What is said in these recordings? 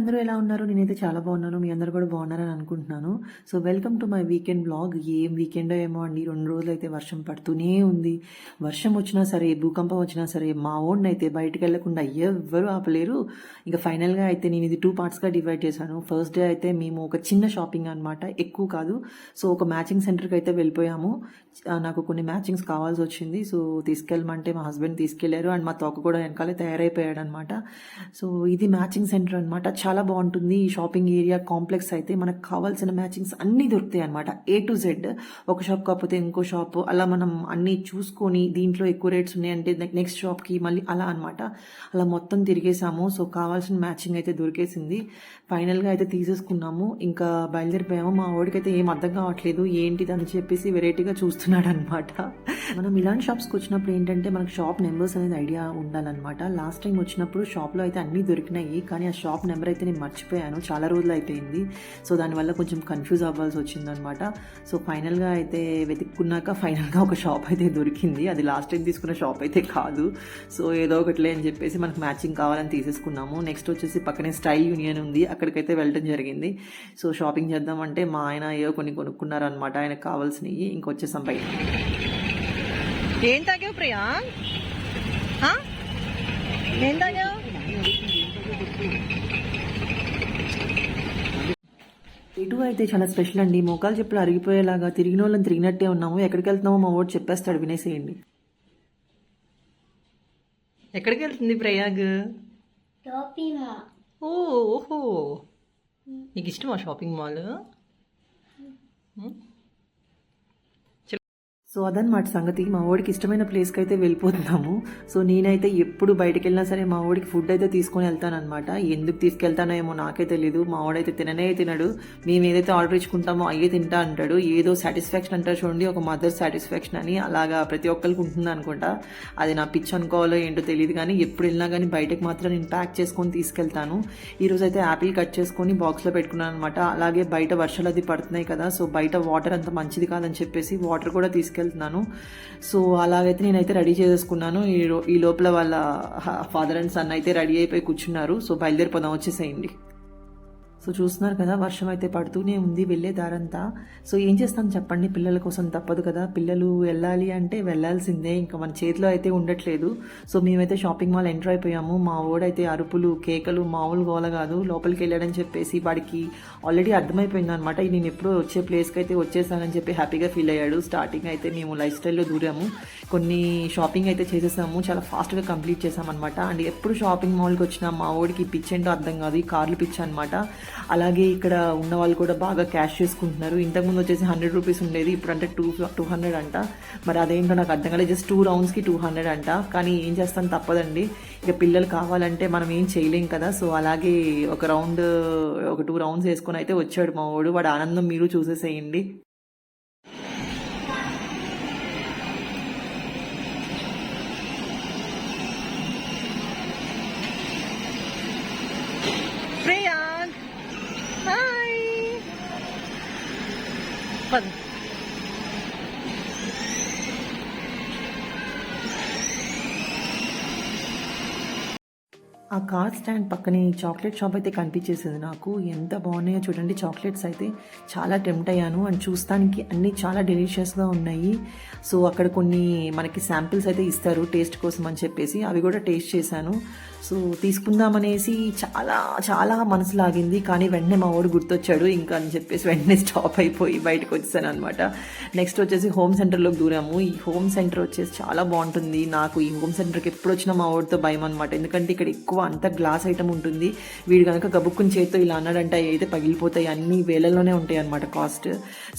అందరూ ఎలా ఉన్నారు? నేనైతే చాలా బాగున్నాను. మీ అందరూ కూడా బాగున్నారని అనుకుంటున్నాను. So, welcome to my weekend vlog. ఏం వీకెండో ఏమో అండి. 2 రోజులైతే వర్షం పడుతూనే ఉంది. వర్షం వచ్చినా సరే, భూకంపం వచ్చినా సరే, మా వోడినైతే బయటికెళ్ళకుండా ఎవ్వరూ ఆపలేరు. ఇంక ఫైనల్‌గా అయితే నేను ఇది 2 పార్ట్స్‌గా డివైడ్ చేశాను. ఫస్ట్ డే అయితే మేము ఒక చిన్న షాపింగ్ అనమాట. ఎక్కువ కాదు. సో, ఒక మ్యాచింగ్ సెంటర్‌కి అయితే వెళ్ళిపోయాము. నాకు కొన్ని మ్యాచింగ్స్ కావాల్సొచ్చింది. సో, తీసుకెళ్ళమంటే మా హస్బెండ్ తీసుకెళ్లారు. అండ్ మా తోక కూడా వెనకాలే తయారైపోయాడనమాట. సో, ఇది మ్యాచింగ్ సెంటర్ అనమాట. చాలా బాగుంటుంది. ఈ షాపింగ్ ఏరియా కాంప్లెక్స్ అయితే మనకు కావాల్సిన మ్యాచింగ్స్ అన్నీ దొరుకుతాయి అనమాట. A to Z. ఒక షాప్ కాకపోతే ఇంకో షాప్ అలా మనం అన్నీ చూసుకొని దీంట్లో ఎక్కువ రేట్స్ ఉన్నాయంటే నెక్స్ట్ షాప్కి మళ్ళీ అలా అనమాట. అలా మొత్తం తిరిగేసాము. సో, కావాల్సిన మ్యాచింగ్ అయితే దొరికేసింది. ఫైనల్గా అయితే తీసేసుకున్నాము. ఇంకా బయలుదేరిపోయాము. మా వాడికైతే ఏం అర్థం కావట్లేదు ఏంటిది అని చెప్పేసి వెరైటీగా చూస్తున్నాడు అనమాట. మనం ఇలాంటి షాప్స్కి వచ్చినప్పుడు ఏంటంటే మనకు షాప్ నెంబర్స్ అనేది ఐడియా ఉండాలన్నమాట. లాస్ట్ టైం వచ్చినప్పుడు షాప్లో అయితే అన్నీ దొరికినాయి, కానీ ఆ షాప్ నెంబర్ అయితే నేను మర్చిపోయాను. చాలా రోజులు అయిపోయింది. సో, దానివల్ల కొంచెం కన్ఫ్యూజ్ అవ్వాల్సి వచ్చిందనమాట. సో, ఫైనల్గా అయితే వెతుక్కున్నాక ఫైనల్గా ఒక షాప్ అయితే దొరికింది. అది లాస్ట్ టైం తీసుకున్న షాప్ అయితే కాదు. సో, ఏదో ఒకటిలే అని చెప్పేసి మనకు మ్యాచింగ్ కావాలని తీసేసుకున్నాము. నెక్స్ట్ వచ్చేసి పక్కనే స్టైల్ యూనియన్ ఉంది, అక్కడికైతే వెళ్ళడం జరిగింది. సో, షాపింగ్ చేద్దామంటే మా ఆయన ఏవో కొన్ని కొనుక్కున్నారనమాట, ఆయనకు కావాల్సినవి. ఇంకొచ్చేసాం బయట. ఏం తాగావు ప్రియా? ఏం తాగావు? ఇటు అయితే చాలా స్పెషల్ అండి. మోకాలు చెప్పులు అరిగిపోయేలాగా తిరిగిన వాళ్ళని తిరిగినట్టే ఉన్నాము. ఎక్కడికి వెళ్తున్నామో మా ఓటు చెప్పేస్తాడు, వినేసేయండి. ఎక్కడికి వెళ్తుంది ప్రయాగ్? ఓహో, నీకు ఇష్టమా షాపింగ్ మాల్? సో, అదనమాట సంగతి. మా వాడికి ఇష్టమైన ప్లేస్కి అయితే వెళ్ళిపోతున్నాము. సో, నేనైతే ఎప్పుడు బయటకు వెళ్ళినా సరే మా వాడికి ఫుడ్ అయితే తీసుకొని వెళ్తానమాట. ఎందుకు తీసుకెళ్తానో ఏమో నాకే తెలీదు. మా వాడైతే తిననే తినడు. మేము ఏదైతే ఆర్డర్ ఇచ్చుకుంటామో అయ్యే తింటా అంటాడు. ఏదో సాటిస్ఫాక్షన్ అంటారు చూడండి, ఒక మదర్ సాటిస్ఫాక్షన్ అని, అలాగా ప్రతి ఒక్కరికి ఉంటుంది అనుకుంటా. అది నా పిచ్ అనుకోవాలో ఏంటో తెలియదు, కానీ ఎప్పుడు వెళ్ళినా కానీ బయటకు మాత్రం నేను ప్యాక్ చేసుకొని తీసుకెళ్తాను. ఈరోజు అయితే యాపిల్ కట్ చేసుకొని బాక్స్లో పెట్టుకున్నాను అనమాట. అలాగే బయట వర్షాలు అది పడుతున్నాయి కదా, సో బయట వాటర్ అంత మంచిది కాదని చెప్పేసి వాటర్ కూడా తీసుకెళ్తున్నాను. సో, అలాగైతే నేనైతే రెడీ చేసేసుకున్నాను. ఈ లోపల వాళ్ళ ఫాదర్ అండ్ సన్ అయితే రెడీ అయిపోయి కూర్చున్నారు. సో, బయలుదేరిపోదాం, వచ్చేసేయండి. సో, చూస్తున్నారు కదా, వర్షం అయితే పడుతూనే ఉంది వెళ్ళే దారంతా. సో, ఏం చేస్తాను చెప్పండి, పిల్లల కోసం తప్పదు కదా. పిల్లలు వెళ్ళాలి అంటే వెళ్ళాల్సిందే, ఇంకా మన చేతిలో అయితే ఉండట్లేదు. సో, మేమైతే షాపింగ్ మాల్ ఎంటర్ అయిపోయాము. మా ఓడైతే అరుపులు కేకలు మామూలు గోల కాదు. లోపలికి వెళ్ళాడని చెప్పేసి వాడికి ఆల్రెడీ అర్థమైపోయింది అనమాట. నేను ఎప్పుడో వచ్చే ప్లేస్కి అయితే వచ్చేసానని చెప్పి హ్యాపీగా ఫీల్ అయ్యాడు. స్టార్టింగ్ అయితే మేము లైఫ్ స్టైల్లో దూరాము, కొన్ని షాపింగ్ అయితే చేసేసాము, చాలా ఫాస్ట్గా కంప్లీట్ చేసామన్నమాట. అండ్ ఎప్పుడు షాపింగ్ మాల్కి వచ్చినా మా ఓడికి పిచ్ ఏంటో అర్థం కాదు, ఈ కార్లు పిచ్ అనమాట. అలాగే ఇక్కడ ఉన్న వాళ్ళు కూడా బాగా క్యాష్ చేసుకుంటున్నారు. ఇంతకుముందు వచ్చేసి 100 రూపీస్ ఉండేది, ఇప్పుడు అంటే 200 అంట. మరి అదేంటో నాకు అర్థం కాలేదు. జస్ట్ 2 రౌండ్స్కి 200 అంట. కానీ ఏం చేస్తాను, తప్పదండి. ఇక పిల్లలు కావాలంటే మనం ఏం చేయలేం కదా. సో, అలాగే ఒక 2 రౌండ్స్ వేసుకొని అయితే వచ్చాడు మా వాడు. వాడు ఆనందం మీరు చూసేసేయండి. ప్రయాగ్ హాయ్. పద. ఆ కార్ స్టాండ్ పక్కనే చాక్లెట్ షాప్ అయితే కనిపించేసింది నాకు. ఎంత బాగున్నాయో చూడండి. చాక్లెట్స్ అయితే చాలా టెంప్ట్ అయ్యాను. అండ్ చూస్తానికి అన్నీ చాలా డెలిషియస్గా ఉన్నాయి. సో, అక్కడ కొన్ని మనకి శాంపిల్స్ అయితే ఇస్తారు టేస్ట్ కోసం అని చెప్పేసి, అవి కూడా టేస్ట్ చేశాను. సో, తీసుకుందామనేసి చాలా చాలా మనసు లాగింది, కానీ వెంటనే మా వాడు గుర్తొచ్చాడు ఇంకా అని చెప్పేసి వెంటనే స్టాప్ అయిపోయి బయటకు వచ్చేసాను అనమాట. నెక్స్ట్ వచ్చేసి హోమ్ సెంటర్లోకి దూరాము. ఈ హోమ్ సెంటర్ వచ్చేసి చాలా బాగుంటుంది. నాకు ఈ హోమ్ సెంటర్కి ఎప్పుడు వచ్చినా మా వాడితో భయం అనమాట, ఎందుకంటే ఇక్కడ ఎక్కువ అంత గ్లాస్ ఐటమ్ ఉంటుంది. వీడు కనుక గబుక్కుని చేతితో ఇలా అన్నాడంటే అయితే పగిలిపోతాయి, అన్ని వేలల్లోనే ఉంటాయి అనమాట కాస్ట్.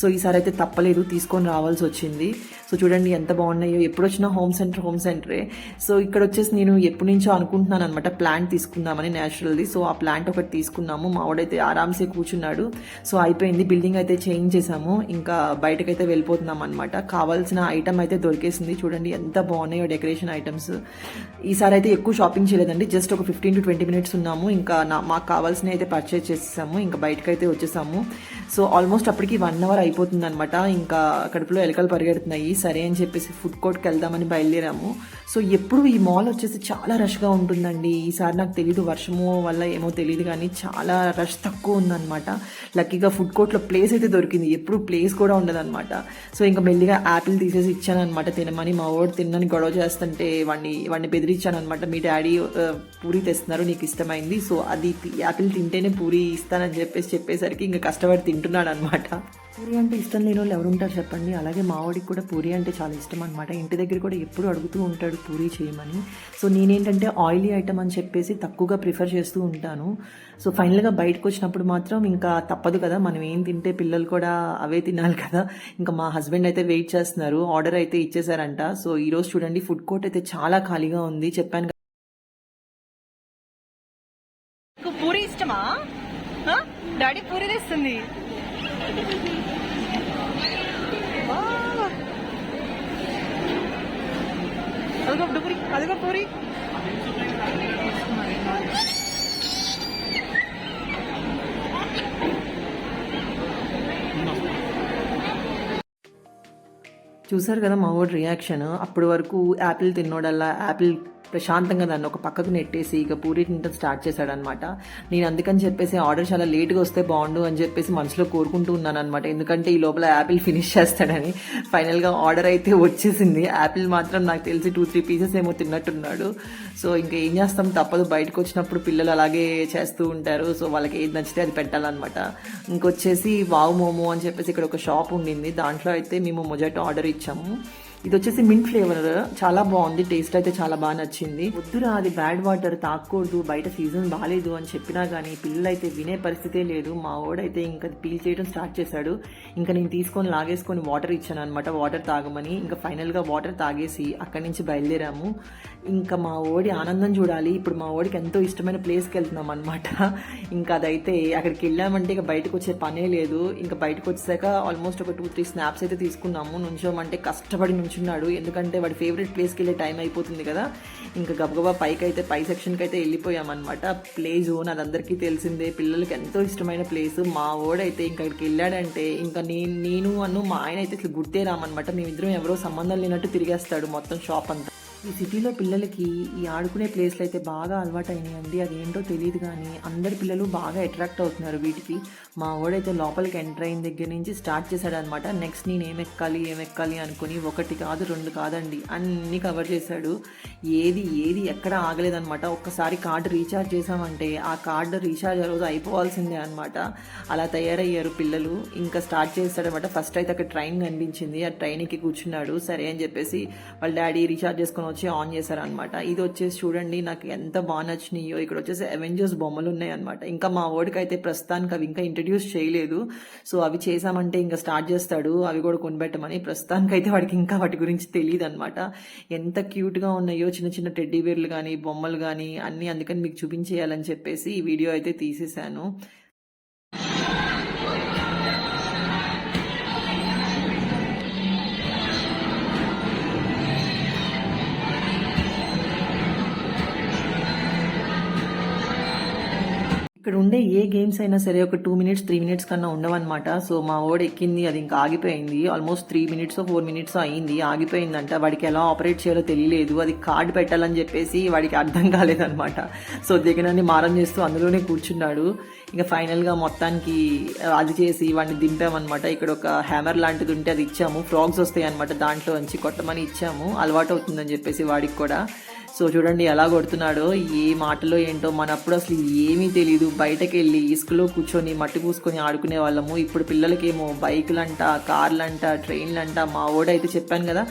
సో, ఈసారి అయితే తప్పలేదు, తీసుకొని రావాల్సి వచ్చింది. సో, చూడండి ఎంత బాగున్నాయో. ఎప్పుడు వచ్చినా హోమ్ సెంటరే. సో, ఇక్కడ వచ్చేసి నేను ఎప్పటి నుంచో అనుకుంటున్నాను అనమాట ప్లాంట్ తీసుకుందామని, న్యాచురల్ది. సో, ఆ ప్లాంట్ ఒకటి తీసుకున్నాము. మా వాడైతే ఆరామ్సే కూర్చున్నాడు. సో, అయిపోయింది, బిల్డింగ్ అయితే చేంజ్ చేసాము. ఇంకా బయటకైతే వెళ్ళిపోతున్నాం అనమాట. కావాల్సిన ఐటమ్ అయితే దొరికేసింది. చూడండి ఎంత బాగున్నాయో డెకరేషన్ ఐటమ్స్. ఈసారి అయితే ఎక్కువ షాపింగ్ చేయలేదండి, జస్ట్ ఒక 15 to 20 minutes ఉన్నాము. ఇంకా మాకు కావాల్సినవి అయితే పర్చేజ్ చేసేసాము. ఇంకా బయటకైతే వచ్చేసాము. సో ఆల్మోస్ట్ అప్పటికి 1 అవర్ అయిపోతుంది అనమాట. ఇంకా కడుపులో ఎలకలు పరిగెడుతున్నాయి. సరే అని చెప్పేసి ఫుడ్ కోర్ట్కి వెళ్దామని బయలుదేరాము. సో ఎప్పుడు ఈ మాల్ వచ్చేసి చాలా రష్గా ఉంటుందండి. ఈసారి నాకు తెలీదు వర్షము వల్ల ఏమో తెలియదు కానీ చాలా రష్ తక్కువ ఉందన్నమాట. లక్కీగా ఫుడ్ కోర్ట్లో ప్లేస్ అయితే దొరికింది. ఎప్పుడు ప్లేస్ కూడా ఉండదన్నమాట. సో ఇంకా మెల్లిగా యాపిల్ తీసేసి ఇచ్చాను అనమాట తినమని. మా వాడు తిన్నని గొడవ చేస్తుంటే వాడిని బెదిరించాను అనమాట. మీ డాడీ పూరి తెస్తున్నారు, నీకు ఇష్టమైంది, సో అది యాపిల్ తింటేనే పూరి ఇస్తానని చెప్పేసరికి ఇంకా కష్టపడి తింటున్నాడు అనమాట. పూరి అంటే ఇష్టం లేని వాళ్ళు ఎవరు ఉంటారు చెప్పండి. అలాగే మావాడికి కూడా పూరి అంటే చాలా ఇష్టం అనమాట. ఇంటి దగ్గర కూడా ఎప్పుడు అడుగుతూ ఉంటాడు పూరి చేయమని. సో నేనేంటంటే ఆయిలీ ఐటమ్ అని చెప్పేసి తక్కువగా ప్రిఫర్ చేస్తూ ఉంటాను. సో ఫైనల్గా బయటకు వచ్చినప్పుడు మాత్రం ఇంకా తప్పదు కదా, మనం ఏం తింటే పిల్లలు కూడా అవే తినాలి కదా. ఇంకా మా హస్బెండ్ అయితే వెయిట్ చేస్తున్నారు, ఆర్డర్ అయితే ఇచ్చేసారంట. సో ఈరోజు చూడండి ఫుడ్ కోర్ట్ అయితే చాలా ఖాళీగా ఉంది. చెప్పాను పూరి ఇష్టమా? డాడీ పూరి తెస్తుంది. అదిగో పూరి. చూసారు కదా మా వాడి రియాక్షన్. అప్పటి వరకు యాపిల్ తిన్నోడల్లా యాపిల్ ప్రశాంతంగా దాన్ని ఒక పక్కకు నెట్టేసి ఇక పూరి తింటం స్టార్ట్ చేశాడనమాట. నేను అందుకని చెప్పేసి ఆర్డర్ చాలా లేట్గా వస్తే బాగుండు అని చెప్పేసి మనసులో కోరుకుంటూ ఉన్నాను అనమాట. ఎందుకంటే ఈ లోపల యాపిల్ ఫినిష్ చేస్తాడని. ఫైనల్గా ఆర్డర్ అయితే వచ్చేసింది. యాపిల్ మాత్రం నాకు తెలిసి 2-3 పీసెస్ ఏమో తిన్నట్టున్నాడు. సో ఇంకా ఏం చేస్తాం, తప్పదు. బయటకు వచ్చినప్పుడు పిల్లలు అలాగే చేస్తూ ఉంటారు. సో వాళ్ళకి ఏది నచ్చితే అది పెట్టాలన్నమాట. ఇంకొచ్చేసి వావ్ మోమో అని చెప్పేసి ఇక్కడ ఒక షాప్ ఉండింది. దాంట్లో అయితే మేము మొజాటో ఆర్డర్ ఇచ్చాము. ఇది వచ్చేసి మింట్ ఫ్లేవర్, చాలా బాగుంది. టేస్ట్ అయితే చాలా బాగా నచ్చింది. వద్దురా అది బ్యాడ్ వాటర్ తాగకూడదు, బయట సీజన్ బాగాలేదు అని చెప్పినా కానీ పిల్లలు అయితే వినే పరిస్థితే లేదు. మా వాడైతే ఇంకా పీల్ చేయడం స్టార్ట్ చేశాడు. ఇంకా నేను తీసుకొని లాగేసుకొని వాటర్ ఇచ్చాను అనమాట, వాటర్ తాగమని. ఇంకా ఫైనల్గా వాటర్ తాగేసి అక్కడి నుంచి బయలుదేరాము. ఇంకా మా ఓడి ఆనందం చూడాలి. ఇప్పుడు మా ఓడికి ఎంతో ఇష్టమైన ప్లేస్కి వెళ్తున్నాం అనమాట. ఇంకా అదైతే అక్కడికి వెళ్ళామంటే ఇక బయటకు వచ్చే పనే లేదు. ఇంకా బయటకు వచ్చాక ఆల్మోస్ట్ ఒక 2-3 స్నాప్స్ అయితే తీసుకున్నాము. నుంచోమంటే కష్టపడి నుంచున్నాడు, ఎందుకంటే వాడి ఫేవరెట్ ప్లేస్కి వెళ్ళే టైం అయిపోతుంది కదా. ఇంకా గబగబా పై సెక్షన్కి అయితే వెళ్ళిపోయామన్నమాట. ప్లే జోన్ అదందరికీ తెలిసిందే, పిల్లలకి ఎంతో ఇష్టమైన ప్లేస్. మా ఓడైతే ఇంకా అక్కడికి వెళ్ళాడంటే ఇంకా నేను మా ఆయన అయితే ఇట్లా గుర్తే రామన్నమాట. మేమిద్దరం ఎవరో సంబంధం లేనట్టు తిరిగేస్తాడు మొత్తం షాప్ అంతా. ఈ సిటీలో పిల్లలకి ఈ ఆడుకునే ప్లేస్లు అయితే బాగా అలవాటు అయినాయండి. అదేంటో తెలియదు కానీ అందరి పిల్లలు బాగా అట్రాక్ట్ అవుతున్నారు వీటికి. మా వాడైతే లోపలికి ఎంటర్ అయిన దగ్గర నుంచి స్టార్ట్ చేశాడు అనమాట. నెక్స్ట్ నేను ఏమెక్కాలి అనుకుని 1 కాదు 2 కాదండి అన్నీ కవర్ చేశాడు. ఏది ఎక్కడ ఆగలేదనమాట. ఒక్కసారి కార్డు రీఛార్జ్ చేసామంటే ఆ కార్డు రీఛార్జ్ ఆ రోజు అయిపోవాల్సిందే అనమాట. అలా తయారయ్యారు పిల్లలు. ఇంకా స్టార్ట్ చేస్తాడనమాట. ఫస్ట్ అయితే అక్కడ ట్రైన్ కనిపించింది, ఆ ట్రైన్కి కూర్చున్నాడు. సరే అని చెప్పేసి వాళ్ళ డాడీ రీఛార్జ్ చేసుకుని వచ్చి ఆన్ చేశారనమాట. ఇది వచ్చేసి చూడండి నాకు ఎంత బాగా నచ్చినాయో. ఇక్కడ వచ్చేసి అవెంజర్స్ బొమ్మలు ఉన్నాయి అనమాట. ఇంకా మా వాడికి అయితే ప్రస్తుతానికి అవి ఇంకా ఇంట్రడ్యూస్ చేయలేదు. సో అవి చేసామంటే ఇంకా స్టార్ట్ చేస్తాడు అవి కూడా కొనిపెట్టమని. ప్రస్తుతానికి అయితే వాడికి ఇంకా వాటి గురించి తెలియదు అనమాట. ఎంత క్యూట్గా ఉన్నాయో చిన్న చిన్న టెడ్డీ బేర్లు కానీ బొమ్మలు కానీ అన్నీ. అందుకని మీకు చూపించేయాలని చెప్పేసి ఈ వీడియో అయితే తీసేశాను. ఇక్కడ ఉండే ఏ గేమ్స్ అయినా సరే ఒక 2 minutes 3 minutes కన్నా ఉండవన్నమాట. సో మా వాడు ఎక్కింది, అది ఇంకా ఆగిపోయింది. ఆల్మోస్ట్ 3 minutes 4 minutes అయింది, ఆగిపోయిందంట. వాడికి ఎలా ఆపరేట్ చేయాలో తెలియలేదు. అది కార్డు పెట్టాలని చెప్పేసి వాడికి అర్థం కాలేదన్నమాట. సో దిగనని మారం చేస్తూ అందులోనే కూర్చున్నాడు. ఇంకా ఫైనల్గా మొత్తానికి అది చేసి వాడిని దింపామన్నమాట. ఇక్కడ ఒక హ్యామర్ లాంటిది ఉంటే అది ఇచ్చాము. ఫ్రాగ్స్ వస్తాయి అనమాట, దాంట్లో నుంచి కొట్టమని ఇచ్చాము. అలవాటు అవుతుందని చెప్పేసి వాడికి కూడా. సో చూడండి ఎలా కొడుతున్నాడో, ఏ మాటలో ఏంటో. మనప్పుడు అసలు ఏమీ తెలీదు, బయటకు వెళ్ళి ఇసుకలో కూర్చొని మట్టి పూసుకొని ఆడుకునే వాళ్ళము. ఇప్పుడు పిల్లలకేమో బైకులంట, కార్లంట, ట్రైన్లంట. మా ఓడైతే చెప్పాను కదా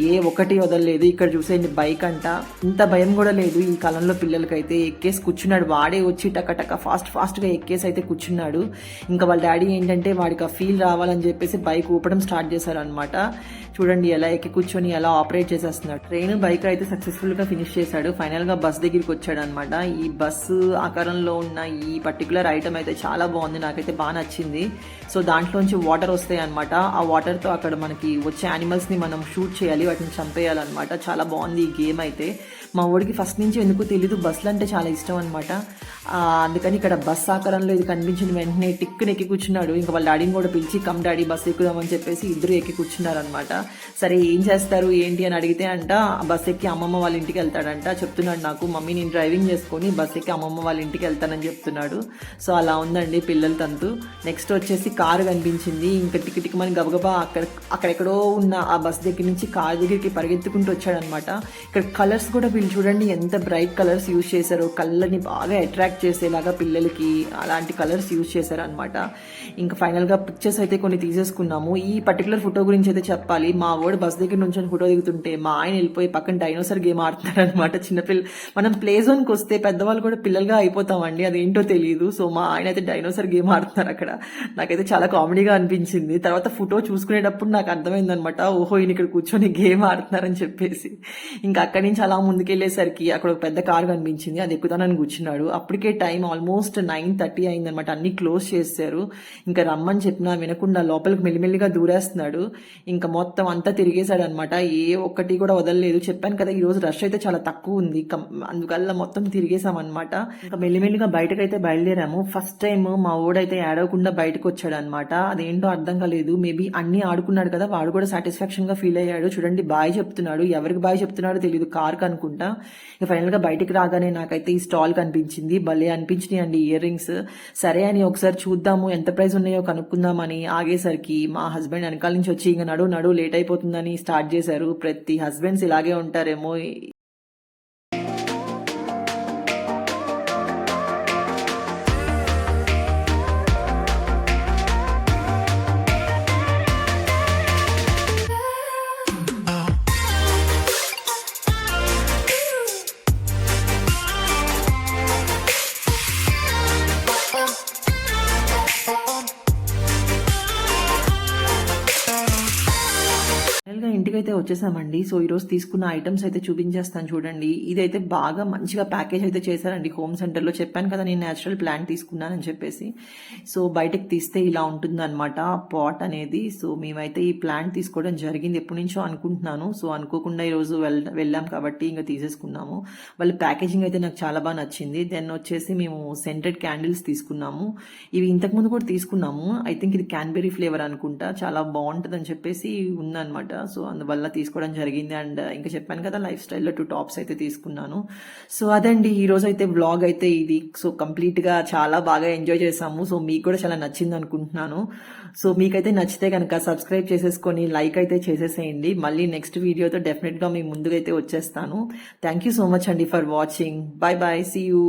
ఏ ఒక్కటి వదలలేదు. ఇక్కడ చూసేయండి బైక్ అంట. ఇంత భయం కూడా లేదు ఈ కాలంలో పిల్లలకైతే. ఎక్కేసి కూర్చున్నాడు, వాడే వచ్చి టక ఫాస్ట్గా ఎక్కేసి అయితే కూర్చున్నాడు. ఇంకా వాళ్ళ డాడీ ఏంటంటే వాడికి ఆ ఫీల్ రావాలని చెప్పేసి బైక్ ఊపడం స్టార్ట్ చేశారనమాట. చూడండి ఎలా ఎక్కి కూర్చొని ఎలా ఆపరేట్ చేసేస్తున్నాడు. ట్రైన్ బైక్ అయితే సక్సెస్ఫుల్గా ఫినిష్ చేశాడు. ఫైనల్గా బస్ దగ్గరికి వచ్చాడు అనమాట. ఈ బస్సు ఆకారంలో ఉన్న ఈ పర్టికులర్ ఐటమ్ అయితే చాలా బాగుంది, నాకైతే బాగా నచ్చింది. సో దాంట్లోంచి వాటర్ వస్తాయి అనమాట. ఆ వాటర్తో అక్కడ మనకి వచ్చే యానిమల్స్ని మనం షూట్ చేయాలి, వాటిని చంపేయాలన్నమాట. చాలా బాగుంది ఈ గేమ్ అయితే. మా ఊడికి ఫస్ట్ నుంచి ఎందుకు తెలీదు బస్సులు అంటే చాలా ఇష్టం అనమాట. అందుకని ఇక్కడ బస్ ఆకారంలో ఇది కనిపించిన వెంటనే టిక్కుని ఎక్కి కూర్చున్నాడు. ఇంకా వాళ్ళ డాడీని కూడా పిలిచి కమ్ డాడీ బస్ ఎక్కుదామని చెప్పేసి ఇద్దరు ఎక్కి కూర్చున్నారనమాట. సరే ఏం చేస్తారు ఏంటి అని అడిగితే అంట బస్ ఎక్కి అమ్మమ్మ వాళ్ళ ఇంటికి వెళ్తాడంట. చెప్తున్నాడు నాకు మమ్మీ నేను డ్రైవింగ్ చేసుకొని బస్ ఎక్కి అమ్మమ్మ వాళ్ళ ఇంటికి వెళ్తానని చెప్తున్నాడు. సో అలా ఉందండి పిల్లల తంతు. నెక్స్ట్ వచ్చేసి కారు కనిపించింది. ఇంకా టిక్ మన గబగబా అక్కడెక్కడో ఉన్న ఆ బస్ దగ్గర నుంచి కారు దగ్గరికి పరిగెత్తుకుంటూ వచ్చాడనమాట. ఇక్కడ కలర్స్ కూడా వీళ్ళు చూడండి ఎంత బ్రైట్ కలర్స్ యూజ్ చేశారో, కళ్ళని బాగా అట్రాక్ట్ చేసేలాగా పిల్లలకి అలాంటి కలర్స్ యూజ్ చేశారు అనమాట. ఇంకా ఫైనల్ గా పిక్చర్స్ అయితే కొన్ని తీసేసుకున్నాము. ఈ పర్టికులర్ ఫోటో గురించి అయితే చెప్పాలి. మా వాడు బస్ దగ్గర నుంచి ఫోటో దిగుతుంటే మా ఆయన వెళ్ళిపోయి పక్కన డైనోసార్ గేమ్ ఆడుతున్నారు అనమాట. చిన్నపిల్ల మనం ప్లే జోన్ కి వస్తే పెద్దవాళ్ళు కూడా పిల్లలుగా అయిపోతామండి, అదేంటో తెలియదు. సో మా ఆయన అయితే డైనోసార్ గేమ్ ఆడుతున్నారు అక్కడ. నాకైతే చాలా కామెడీగా అనిపించింది. తర్వాత ఫోటో చూసుకునేటప్పుడు నాకు అర్థమైంది అనమాట, ఓహో ఈయన ఇక్కడ కూర్చొని గేమ్ ఆడుతున్నారని చెప్పేసి. ఇంకా అక్కడి నుంచి అలా ముందుకెళ్లేసరికి అక్కడ ఒక పెద్ద కారు కనిపించింది, అది ఎక్కుతానని కూర్చున్నాడు. అప్పటికే టైం ఆల్మోస్ట్ 9:30 అయిందనమాట. అన్ని క్లోజ్ చేశారు. ఇంకా రమ్మని చెప్పినా వినకుండా లోపలికి మెల్లిమెల్లిగా దూరేస్తున్నాడు. ఇంకా మొత్తం అంతా తిరిగేశాడు అనమాట. ఏ ఒక్కటి కూడా వదలలేదు. చెప్పాను కదా ఈ రోజు రష్ అయితే చాలా తక్కువ ఉంది, అందువల్ల మొత్తం తిరిగేసామన్నమాట. ఇంకా మెల్లిమెల్లిగా బయటకైతే బయలుదేరాము. ఫస్ట్ టైం మా ఓడైతే ఏడవకుండా బయటకు వచ్చాడు అనమాట. అదేంటో అర్థం కాలేదు. మేబీ అన్ని ఆడుకున్నాడు కదా, వాడు కూడా సాటిస్ఫాక్షన్ గా ఫీల్ అయ్యాడు. చూడండి బాయ్ చెప్తున్నాడు, ఎవరికి బాయ్ చెప్తున్నాడో తెలియదు, కార్కి అనుకుంటా. ఇక ఫైనల్ గా బయటికి రాగానే నాకైతే ఈ స్టాల్ కనిపించింది. భలే అనిపించినాయి అండి ఇయర్ రింగ్స్. సరే అని ఒకసారి చూద్దాము ఎంత ప్రైస్ ఉన్నాయో కనుక్కుందామని ఆగేసరికి మా హస్బెండ్ వెనకాల నుంచి వచ్చి ఇంకా నడు లేట్ అయిపోతుందని స్టార్ట్ చేశారు. ప్రతి హస్బెండ్స్ ఇలాగే ఉంటారేమో. ఇంటికైతే వచ్చేసామండి. సో ఈరోజు తీసుకున్న ఐటమ్స్ అయితే చూపించేస్తాను చూడండి. ఇదైతే బాగా మంచిగా ప్యాకేజ్ అయితే చేశారండి హోమ్ సెంటర్లో. చెప్పాను కదా నేను న్యాచురల్ ప్లాంట్ తీసుకున్నానని చెప్పేసి. సో బయటకు తీస్తే ఇలా ఉంటుంది అనమాట పాట్ అనేది. సో మేమైతే ఈ ప్లాంట్ తీసుకోవడం జరిగింది, ఎప్పటి నుంచో అనుకుంటున్నాను. సో అనుకోకుండా ఈరోజు వెళ్ళాం కాబట్టి ఇంకా తీసేసుకున్నాము. వాళ్ళ ప్యాకేజింగ్ అయితే నాకు చాలా బాగా నచ్చింది. దెన్ వచ్చేసి మేము సెంటెడ్ క్యాండిల్స్ తీసుకున్నాము. ఇవి ఇంతకుముందు కూడా తీసుకున్నాము. ఐ థింక్ ఇది క్యాన్బెరీ ఫ్లేవర్ అనుకుంటా, చాలా బాగుంటుంది అని చెప్పేసి ఉందన్నమాట. సో అందువల్ల తీసుకోవడం జరిగింది. అండ్ ఇంకా చెప్పాను కదా లైఫ్ స్టైల్లో 2 టాప్స్ అయితే తీసుకున్నాను. సో అదండి ఈ రోజు అయితే వ్లాగ్ అయితే ఇది. సో కంప్లీట్ గా చాలా బాగా ఎంజాయ్ చేసాము. సో మీకు కూడా చాలా నచ్చింది అనుకుంటున్నాను. సో మీకైతే నచ్చితే కనుక సబ్స్క్రైబ్ చేసేసుకొని లైక్ అయితే చేసేసేయండి. మళ్ళీ నెక్స్ట్ వీడియోతో డెఫినెట్ గా మీ ముందుకైతే వచ్చేస్తాను. థ్యాంక్ యూ సో మచ్ అండి for watching. Bye bye, see you.